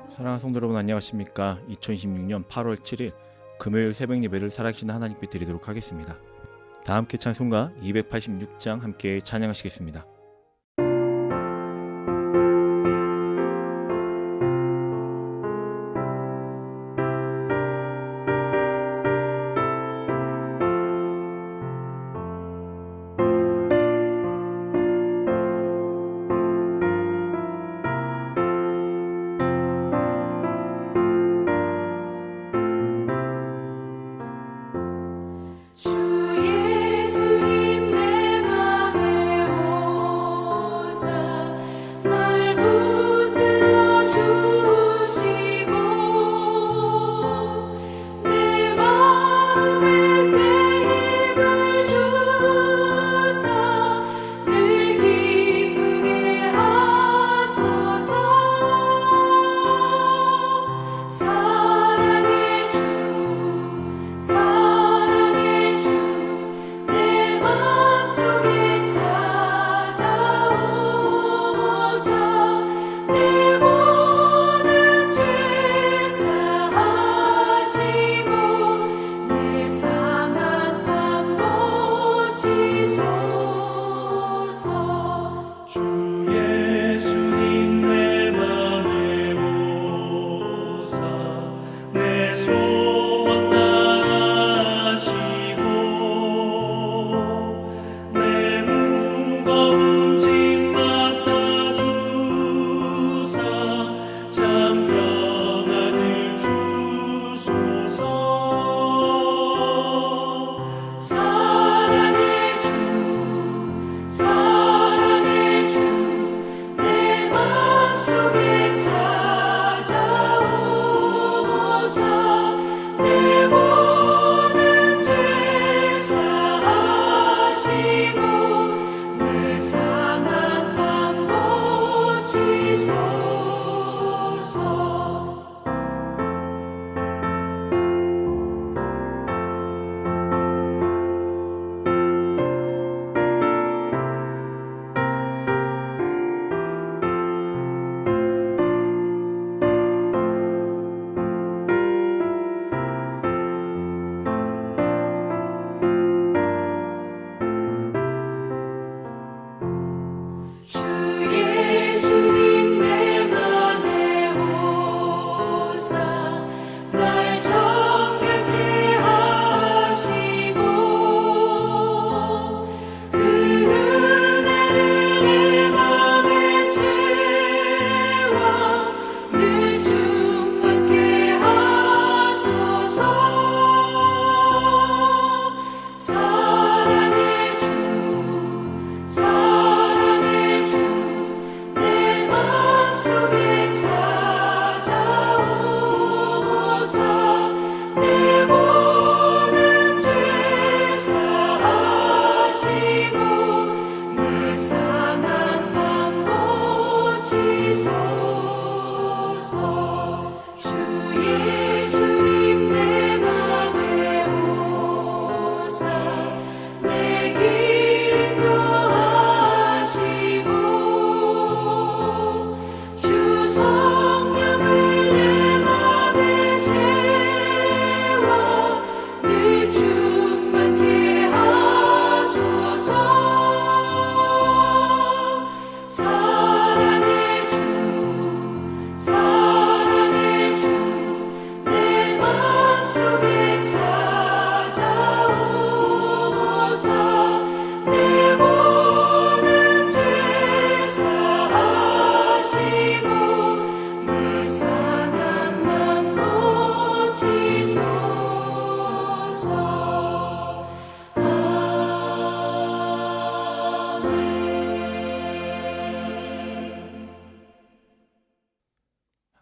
사랑하는 성도 여러분, 안녕하십니까? 2026년 8월 7일 금요일 새벽 예배를 살아계신 하나님께 드리도록 하겠습니다. 다 함께 찬송가 286장 함께 찬양하시겠습니다.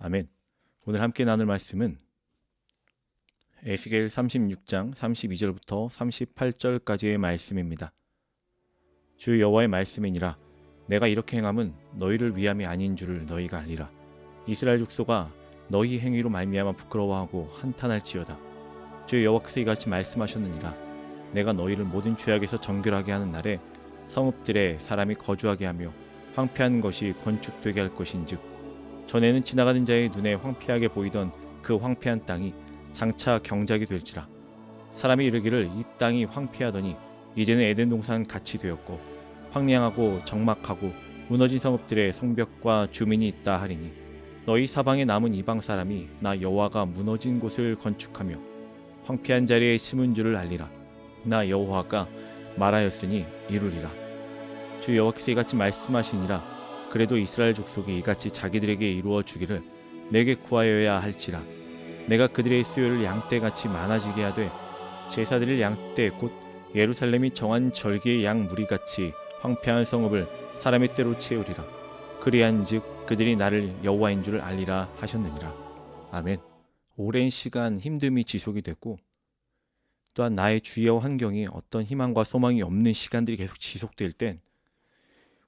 아멘. 오늘 함께 나눌 말씀은 에스겔 36장 32절부터 38절까지의 말씀입니다. 주 여호와의 말씀이니라. 내가 이렇게 행함은 너희를 위함이 아닌 줄을 너희가 알리라. 이스라엘 족속아, 너희 행위로 말미암아 부끄러워하고 한탄할지어다. 주 여호와께서 이같이 말씀하셨느니라. 내가 너희를 모든 죄악에서 정결하게 하는 날에 성읍들에 사람이 거주하게 하며 황폐한 것이 건축되게 할 것인즉 전에는 지나가는 자의 눈에 황폐하게 보이던 그 황폐한 땅이 장차 경작이 될지라. 사람이 이르기를 이 땅이 황폐하더니 이제는 에덴 동산 같이 되었고 황량하고 적막하고 무너진 성읍들의 성벽과 주민이 있다 하리니 너희 사방에 남은 이방 사람이 나 여호와가 무너진 곳을 건축하며 황폐한 자리에 심은 줄을 알리라. 나 여호와가 말하였으니 이루리라. 주 여호와께서 이같이 말씀하시니라. 그래도 이스라엘 족속이 이같이 자기들에게 이루어 주기를 내게 구하여야 할지라. 내가 그들의 수요를 양떼같이 많아지게 하되 제사드릴 양떼 곧 예루살렘이 정한 절기의 양 무리같이 황폐한 성읍을 사람의 때로 채우리라. 그리한즉 그들이 나를 여호와인 줄 알리라 하셨느니라. 아멘. 오랜 시간 힘듦이 지속이 됐고 또한 나의 주위와 환경이 어떤 희망과 소망이 없는 시간들이 계속 지속될 땐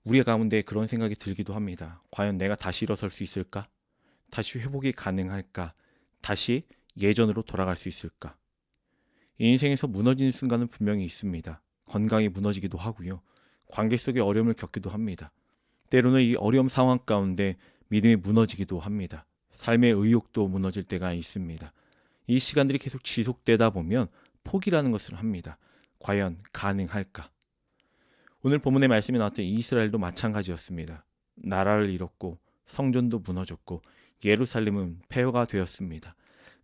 우리 가운데 그런 생각이 들기도 합니다. 과연 내가 다시 일어설 수 있을까? 다시 회복이 가능할까? 다시 예전으로 돌아갈 수 있을까? 인생에서 무너지는 순간은 분명히 있습니다. 건강이 무너지기도 하고요. 관계 속에 어려움을 겪기도 합니다. 때로는 이 어려움 상황 가운데 믿음이 무너지기도 합니다. 삶의 의욕도 무너질 때가 있습니다. 이 시간들이 계속 지속되다 보면 포기라는 것을 합니다. 과연 가능할까? 오늘 본문의 말씀에 나왔던 이스라엘도 마찬가지였습니다. 나라를 잃었고 성전도 무너졌고 예루살렘은 폐허가 되었습니다.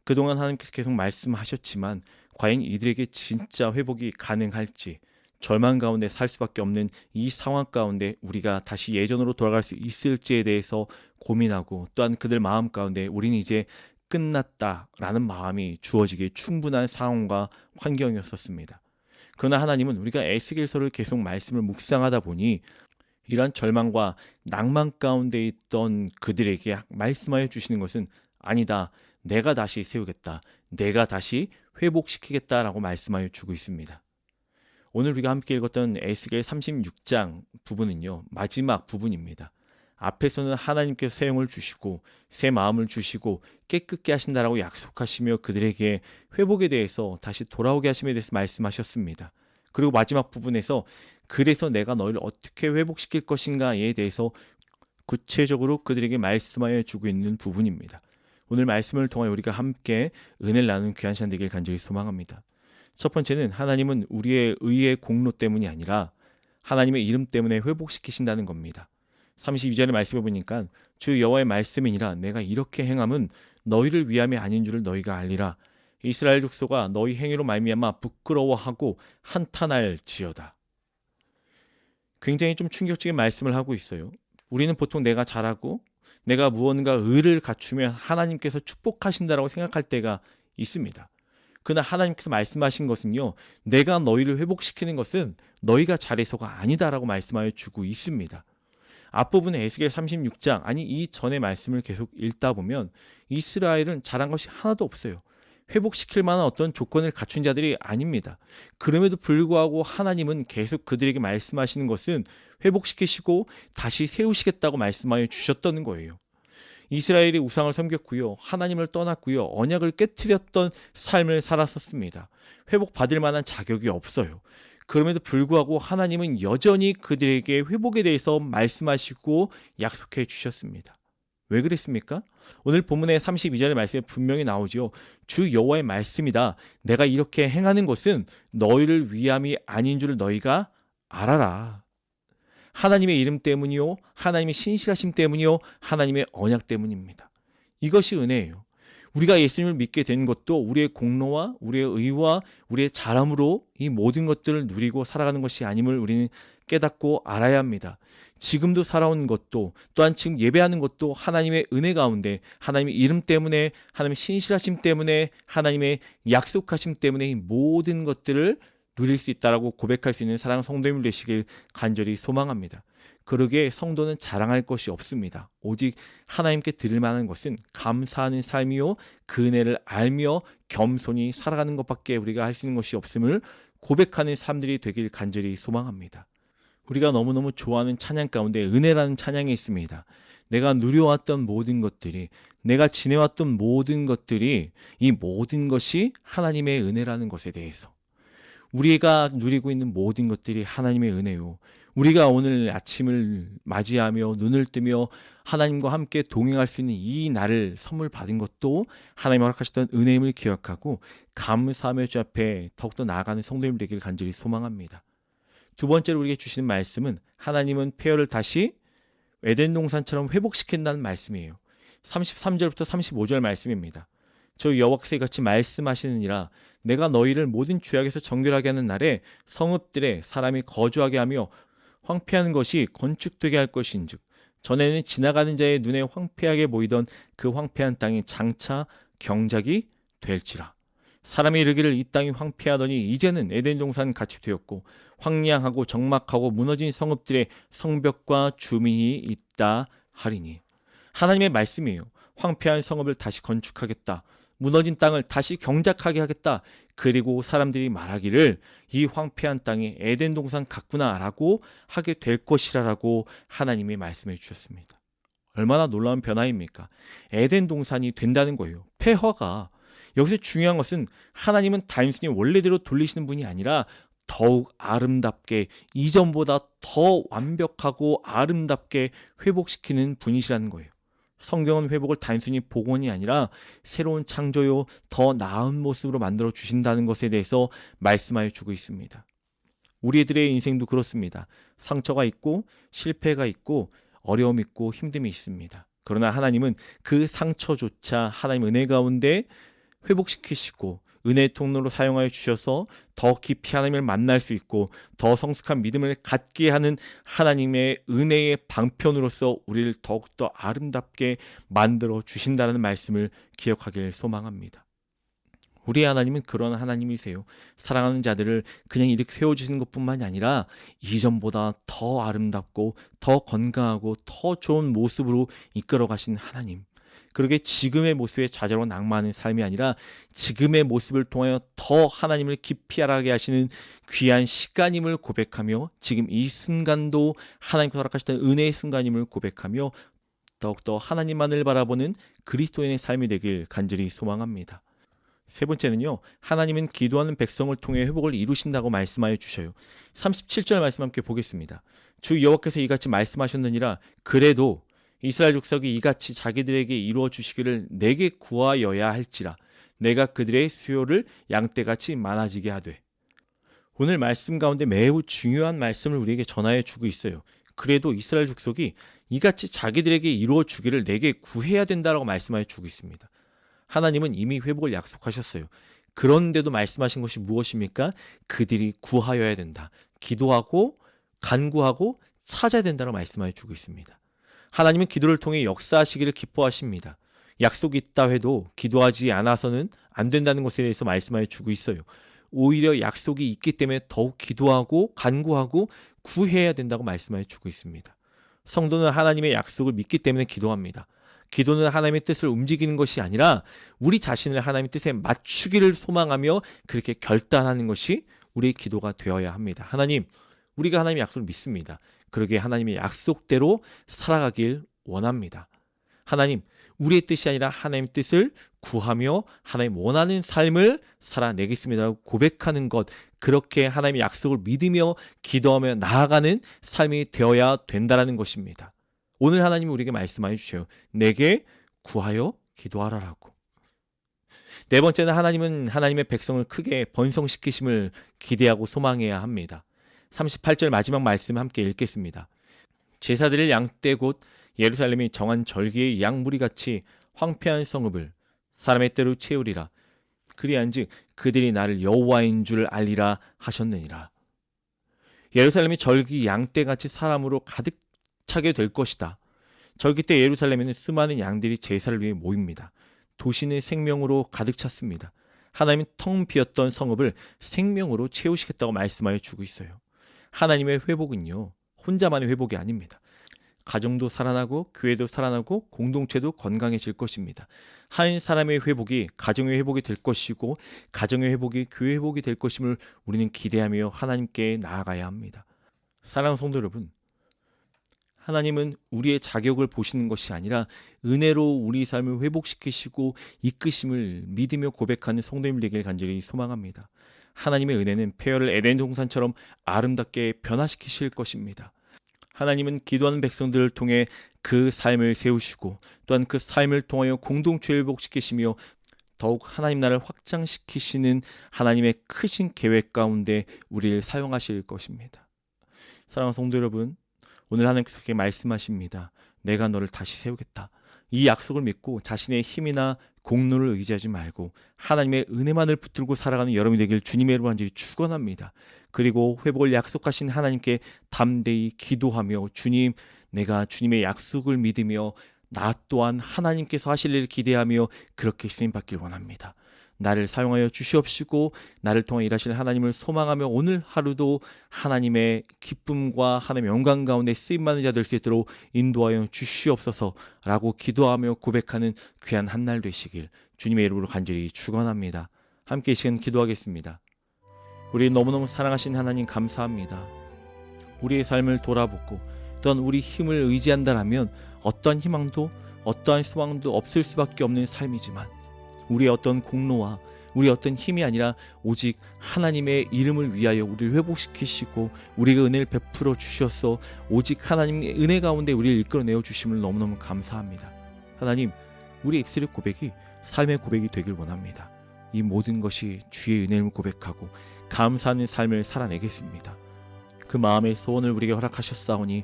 그동안 하나님께서 계속 말씀하셨지만 과연 이들에게 진짜 회복이 가능할지, 절망 가운데 살 수밖에 없는 이 상황 가운데 우리가 다시 예전으로 돌아갈 수 있을지에 대해서 고민하고 또한 그들 마음 가운데 우리는 이제 끝났다라는 마음이 주어지기에 충분한 상황과 환경이었습니다. 그러나 하나님은 우리가 에스겔서를 계속 말씀을 묵상하다 보니 이러한 절망과 낭만 가운데 있던 그들에게 말씀하여 주시는 것은 아니다. 내가 다시 세우겠다. 내가 다시 회복시키겠다라고 말씀하여 주고 있습니다. 오늘 우리가 함께 읽었던 에스겔 36장 부분은요. 마지막 부분입니다. 앞에서는 하나님께서 새 영을 주시고 새 마음을 주시고 깨끗게 하신다라고 약속하시며 그들에게 회복에 대해서 다시 돌아오게 하심에 대해서 말씀하셨습니다. 그리고 마지막 부분에서 그래서 내가 너희를 어떻게 회복시킬 것인가에 대해서 구체적으로 그들에게 말씀하여 주고 있는 부분입니다. 오늘 말씀을 통하여 우리가 함께 은혜를 나누는 귀한 시간 되길 간절히 소망합니다. 첫 번째는 하나님은 우리의 의의 공로 때문이 아니라 하나님의 이름 때문에 회복시키신다는 겁니다. 32절의 말씀해 보니까 주 여호와의 말씀이니라 내가 이렇게 행함은 너희를 위함이 아닌 줄을 너희가 알리라. 이스라엘 족속아 너희 행위로 말미암아 부끄러워하고 한탄할지어다. 굉장히 좀 충격적인 말씀을 하고 있어요. 우리는 보통 내가 잘하고 내가 무언가 의를 갖추면 하나님께서 축복하신다라고 생각할 때가 있습니다. 그러나 하나님께서 말씀하신 것은요. 내가 너희를 회복시키는 것은 너희가 잘해서가 아니다라고 말씀하여 주고 있습니다. 앞부분에 에스겔 36장 아니 이 전의 말씀을 계속 읽다 보면 이스라엘은 잘한 것이 하나도 없어요. 회복시킬 만한 어떤 조건을 갖춘 자들이 아닙니다. 그럼에도 불구하고 하나님은 계속 그들에게 말씀하시는 것은 회복시키시고 다시 세우시겠다고 말씀하여 주셨다는 거예요. 이스라엘이 우상을 섬겼고요. 하나님을 떠났고요. 언약을 깨트렸던 삶을 살았었습니다. 회복받을 만한 자격이 없어요. 그럼에도 불구하고 하나님은 여전히 그들에게 회복에 대해서 말씀하시고 약속해 주셨습니다. 왜 그랬습니까? 오늘 본문의 32절의 말씀에 분명히 나오죠. 주 여호와의 말씀이다. 내가 이렇게 행하는 것은 너희를 위함이 아닌 줄 너희가 알아라. 하나님의 이름 때문이요. 하나님의 신실하심 때문이요. 하나님의 언약 때문입니다. 이것이 은혜예요. 우리가 예수님을 믿게 된 것도 우리의 공로와 우리의 의와 우리의 잘함으로 이 모든 것들을 누리고 살아가는 것이 아님을 우리는 깨닫고 알아야 합니다. 지금도 살아온 것도 또한 지금 예배하는 것도 하나님의 은혜 가운데 하나님의 이름 때문에 하나님의 신실하심 때문에 하나님의 약속하심 때문에 이 모든 것들을 누릴 수 있다라고 고백할 수 있는 사랑하는 성도님들 되시길 간절히 소망합니다. 그러기에 성도는 자랑할 것이 없습니다. 오직 하나님께 드릴 만한 것은 감사하는 삶이요 그 은혜를 알며 겸손히 살아가는 것밖에 우리가 할 수 있는 것이 없음을 고백하는 삶들이 되길 간절히 소망합니다. 우리가 너무너무 좋아하는 찬양 가운데 은혜라는 찬양이 있습니다. 내가 누려왔던 모든 것들이 내가 지내왔던 모든 것들이 이 모든 것이 하나님의 은혜라는 것에 대해서 우리가 누리고 있는 모든 것들이 하나님의 은혜요. 우리가 오늘 아침을 맞이하며 눈을 뜨며 하나님과 함께 동행할 수 있는 이 날을 선물 받은 것도 하나님 허락하셨던 은혜임을 기억하고 감사하며 주 앞에 더욱더 나아가는 성도님 되기를 간절히 소망합니다. 두 번째로 우리에게 주시는 말씀은 하나님은 폐허를 다시 에덴 동산처럼 회복시킨다는 말씀이에요. 33절부터 35절 말씀입니다. 저 여호와께서 이같이 말씀하시느니라 내가 너희를 모든 죄악에서 정결하게 하는 날에 성읍들에 사람이 거주하게 하며 황폐한 것이 건축되게 할 것인즉 전에는 지나가는 자의 눈에 황폐하게 보이던 그 황폐한 땅이 장차 경작이 될지라. 사람이 이르기를 이 땅이 황폐하더니 이제는 에덴 동산 같이 되었고 황량하고 적막하고 무너진 성읍들의 성벽과 주민이 있다 하리니. 하나님의 말씀이에요. 황폐한 성읍을 다시 건축하겠다. 무너진 땅을 다시 경작하게 하겠다. 그리고 사람들이 말하기를 이 황폐한 땅이 에덴 동산 같구나라고 하게 될 것이라고 하나님이 말씀해 주셨습니다. 얼마나 놀라운 변화입니까? 에덴 동산이 된다는 거예요. 폐허가 여기서 중요한 것은 하나님은 단순히 원래대로 돌리시는 분이 아니라 더욱 아름답게 이전보다 더 완벽하고 아름답게 회복시키는 분이시라는 거예요. 성경은 회복을 단순히 복원이 아니라 새로운 창조요 더 나은 모습으로 만들어 주신다는 것에 대해서 말씀하여 주고 있습니다. 우리들의 인생도 그렇습니다. 상처가 있고 실패가 있고 어려움이 있고 힘듦이 있습니다. 그러나 하나님은 그 상처조차 하나님 은혜 가운데 회복시키시고 은혜의 통로로 사용하여 주셔서 더 깊이 하나님을 만날 수 있고 더 성숙한 믿음을 갖게 하는 하나님의 은혜의 방편으로서 우리를 더욱더 아름답게 만들어 주신다는 말씀을 기억하길 소망합니다. 우리 하나님은 그런 하나님이세요. 사랑하는 자들을 그냥 이렇게 세워주시는 것뿐만이 아니라 이전보다 더 아름답고 더 건강하고 더 좋은 모습으로 이끌어 가신 하나님. 그러게 지금의 모습에 좌절하고 낙마하는 삶이 아니라 지금의 모습을 통하여 더 하나님을 깊이 알아가게 하시는 귀한 시간임을 고백하며 지금 이 순간도 하나님께서 허락하셨던 은혜의 순간임을 고백하며 더욱더 하나님만을 바라보는 그리스도인의 삶이 되길 간절히 소망합니다. 세 번째는요. 하나님은 기도하는 백성을 통해 회복을 이루신다고 말씀하여 주셔요. 37절 말씀 함께 보겠습니다. 주 여호와께서 이같이 말씀하셨느니라 그래도 이스라엘 족속이 이같이 자기들에게 이루어 주시기를 내게 구하여야 할지라 내가 그들의 수요를 양떼같이 많아지게 하되. 오늘 말씀 가운데 매우 중요한 말씀을 우리에게 전하여 주고 있어요. 그래도 이스라엘 족속이 이같이 자기들에게 이루어 주기를 내게 구해야 된다라고 말씀하여 주고 있습니다. 하나님은 이미 회복을 약속하셨어요. 그런데도 말씀하신 것이 무엇입니까? 그들이 구하여야 된다. 기도하고 간구하고 찾아야 된다고 말씀하여 주고 있습니다. 하나님은 기도를 통해 역사하시기를 기뻐하십니다. 약속이 있다 해도 기도하지 않아서는 안 된다는 것에 대해서 말씀하여 주고 있어요. 오히려 약속이 있기 때문에 더욱 기도하고 간구하고 구해야 된다고 말씀하여 주고 있습니다. 성도는 하나님의 약속을 믿기 때문에 기도합니다. 기도는 하나님의 뜻을 움직이는 것이 아니라 우리 자신을 하나님의 뜻에 맞추기를 소망하며 그렇게 결단하는 것이 우리의 기도가 되어야 합니다. 하나님, 우리가 하나님의 약속을 믿습니다. 그러기에 하나님의 약속대로 살아가길 원합니다. 하나님, 우리의 뜻이 아니라 하나님의 뜻을 구하며 하나님 원하는 삶을 살아내겠습니다라고 고백하는 것, 그렇게 하나님의 약속을 믿으며 기도하며 나아가는 삶이 되어야 된다는 것입니다. 오늘 하나님이 우리에게 말씀하여 주셔요. 내게 구하여 기도하라라고. 네 번째는 하나님은 하나님의 백성을 크게 번성시키심을 기대하고 소망해야 합니다. 38절 마지막 말씀 함께 읽겠습니다. 제사드릴 양떼 곧 예루살렘이 정한 절기의 양무리같이 황폐한 성읍을 사람의 때로 채우리라. 그리한즉 그들이 나를 여호와인 줄 알리라 하셨느니라. 예루살렘이 절기 양떼같이 사람으로 가득 차게 될 것이다. 절기 때 예루살렘에는 수많은 양들이 제사를 위해 모입니다. 도시는 생명으로 가득 찼습니다. 하나님은 텅 비었던 성읍을 생명으로 채우시겠다고 말씀하여 주고 있어요. 하나님의 회복은요, 혼자만의 회복이 아닙니다. 가정도 살아나고 교회도 살아나고 공동체도 건강해질 것입니다. 한 사람의 회복이 가정의 회복이 될 것이고 가정의 회복이 교회 회복이 될 것임을 우리는 기대하며 하나님께 나아가야 합니다. 사랑하는 성도 여러분, 하나님은 우리의 자격을 보시는 것이 아니라 은혜로 우리 삶을 회복시키시고 이끄심을 믿으며 고백하는 성도님 되길 간절히 소망합니다. 하나님의 은혜는 폐허를 에덴 동산처럼 아름답게 변화시키실 것입니다. 하나님은 기도하는 백성들을 통해 그 삶을 세우시고 또한 그 삶을 통하여 공동체를 회복시키시며 더욱 하나님 나라를 확장시키시는 하나님의 크신 계획 가운데 우리를 사용하실 것입니다. 사랑하는 성도 여러분, 오늘 하나님께서 그렇게 말씀하십니다. 내가 너를 다시 세우겠다. 이 약속을 믿고 자신의 힘이나 공로를 의지하지 말고 하나님의 은혜만을 붙들고 살아가는 여러분이 되길 주님의 이름으로 간절히 축원합니다. 그리고 회복을 약속하신 하나님께 담대히 기도하며 주님, 내가 주님의 약속을 믿으며 나 또한 하나님께서 하실 일을 기대하며 그렇게 쓰임받길 원합니다. 나를 사용하여 주시옵시고 나를 통해 일하실 하나님을 소망하며 오늘 하루도 하나님의 기쁨과 하나님의 영광 가운데 쓰임받는 자 될 수 있도록 인도하여 주시옵소서라고 기도하며 고백하는 귀한 한 날 되시길 주님의 이름으로 간절히 축원합니다. 함께 이 시간 기도하겠습니다. 우리 너무너무 사랑하신 하나님 감사합니다. 우리의 삶을 돌아보고 또한 우리 힘을 의지한다라면 어떠한 희망도 어떠한 소망도 없을 수밖에 없는 삶이지만 우리의 어떤 공로와 우리의 어떤 힘이 아니라 오직 하나님의 이름을 위하여 우리를 회복시키시고 우리에게 은혜를 베풀어 주셔서 오직 하나님의 은혜 가운데 우리를 이끌어내어 주심을 너무너무 감사합니다. 하나님, 우리의 입술의 고백이 삶의 고백이 되길 원합니다. 이 모든 것이 주의 은혜를 고백하고 감사하는 삶을 살아내겠습니다. 그 마음의 소원을 우리에게 허락하셨사오니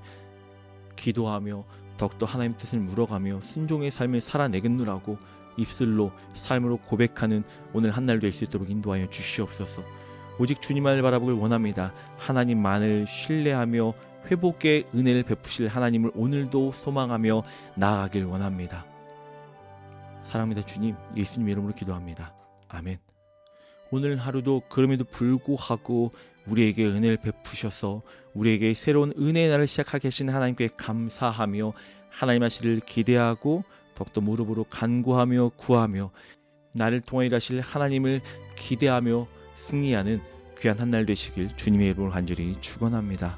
기도하며 더욱더 하나님 뜻을 물어가며 순종의 삶을 살아내겠노라고 입술로 삶으로 고백하는 오늘 한 날 될 수 있도록 인도하여 주시옵소서. 오직 주님만을 바라보길 원합니다. 하나님만을 신뢰하며 회복의 은혜를 베푸실 하나님을 오늘도 소망하며 나아가길 원합니다. 사랑합니다. 주님, 예수님 이름으로 기도합니다. 아멘. 오늘 하루도 그럼에도 불구하고 우리에게 은혜를 베푸셔서 우리에게 새로운 은혜의 날을 시작하게 하신 하나님께 감사하며 하나님 하시를 기대하고 더욱더 무릎으로 간구하며 구하며 나를 통해 일하실 하나님을 기대하며 승리하는 귀한 한 날 되시길 주님의 이름으로 간절히 축원합니다.